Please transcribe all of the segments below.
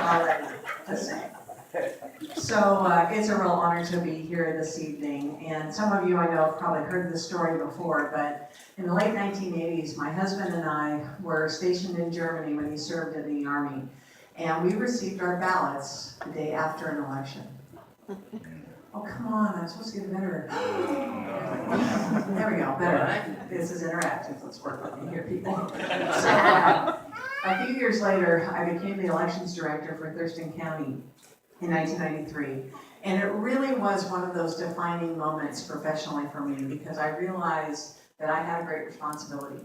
already. Just saying. So it's a real honor to be here this evening. And some of you I know have probably heard this story before, but in the late 1980s, my husband and I were stationed in Germany when he served in the Army. And we received our ballots the day after an election. Oh, come on, I'm supposed to get better. There we go, better. This is interactive, let's work with me here, people. So, a few years later, I became the elections director for Thurston County in 1993. And it really was one of those defining moments professionally for me because I realized that I had a great responsibility.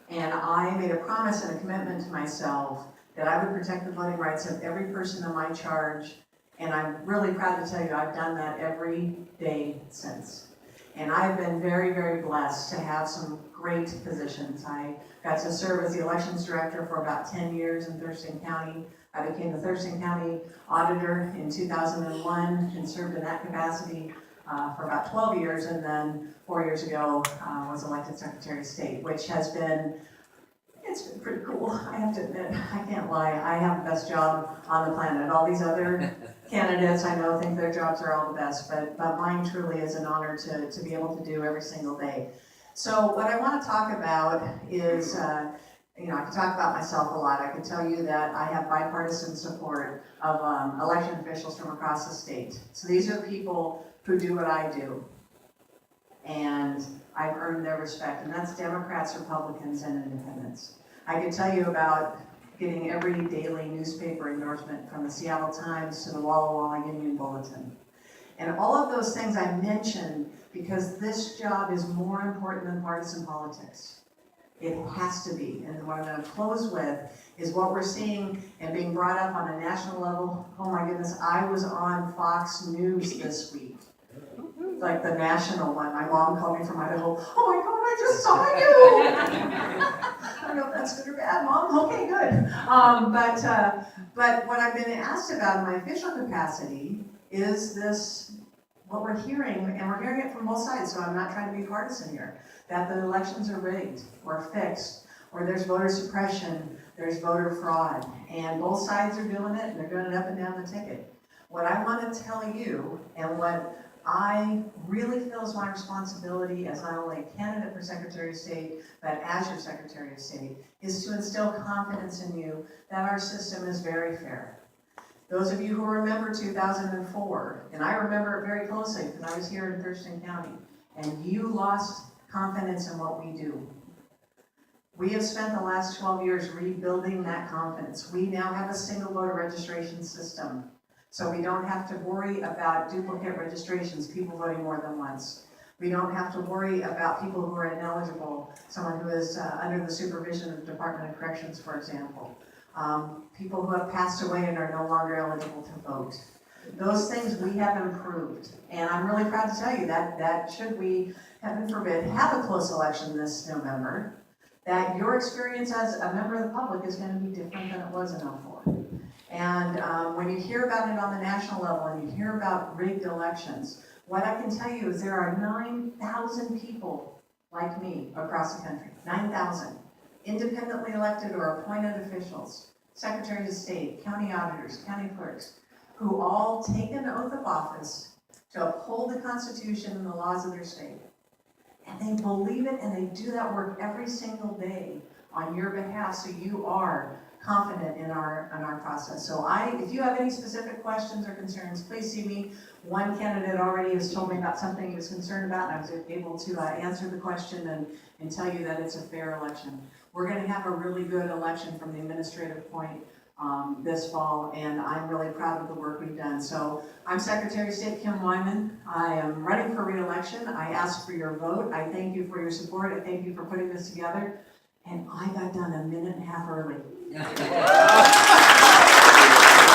And I made a promise and a commitment to myself that I would protect the voting rights of every person in my charge. And I'm really proud to tell you I've done that every day since. And I've been very, very blessed to have some great positions. I got to serve as the elections director for about 10 years in Thurston County. I became the Thurston County auditor in 2001 and served in that capacity for about 12 years. And then 4 years ago was elected Secretary of State, which has been, it's been pretty cool. I have to admit, I can't lie. I have the best job on the planet. All these other candidates I know think their jobs are all the best, but mine truly is an honor to be able to do every single day. So what I want to talk about is, I can talk about myself a lot. I can tell you that I have bipartisan support of election officials from across the state. So these are people who do what I do. And I've earned their respect, and that's Democrats, Republicans, and Independents. I can tell you about getting every daily newspaper endorsement from the Seattle Times to the Walla Walla Union Bulletin. And all of those things I mentioned because this job is more important than partisan politics. It has to be. And what I'm going to close with is what we're seeing and being brought up on a national level. Oh my goodness, I was on Fox News this week. Like the national one. My mom called me from Idaho. Oh my God, I just saw you! I don't know if that's good or bad, Mom. Okay, good. But what I've been asked about in my official capacity is this, what we're hearing, and we're hearing it from both sides, so I'm not trying to be partisan here, that the elections are rigged or fixed, or there's voter suppression, there's voter fraud, and both sides are doing it, and they're doing it up and down the ticket. What I want to tell you, and what I really feel is my responsibility as not only a candidate for Secretary of State, but as your Secretary of State, is to instill confidence in you that our system is very fair. Those of you who remember 2004, and I remember it very closely because I was here in Thurston County, and you lost confidence in what we do. We have spent the last 12 years rebuilding that confidence. We now have a single voter registration system. So we don't have to worry about duplicate registrations, people voting more than once. We don't have to worry about people who are ineligible, someone who is under the supervision of the Department of Corrections, for example. People who have passed away and are no longer eligible to vote. Those things we have improved. And I'm really proud to tell you that should we, heaven forbid, have a close election this November, that your experience as a member of the public is going to be different than it was in 2004. And when you hear about it on the national level and you hear about rigged elections, what I can tell you is there are 9,000 people like me across the country, 9,000, independently elected or appointed officials, secretaries of state, county auditors, county clerks, who all take an oath of office to uphold the Constitution and the laws of their state. And they believe it and they do that work every single day on your behalf, so you are confident in our process. So if you have any specific questions or concerns, please see me. One candidate already has told me about something he was concerned about, and I was able to answer the question and tell you that it's a fair election. We're going to have a really good election from the administrative point this fall, and I'm really proud of the work we've done. So I'm Secretary of State Kim Wyman. I am running for re-election. I ask for your vote. I thank you for your support. I thank you for putting this together. And I got done a minute and a half early.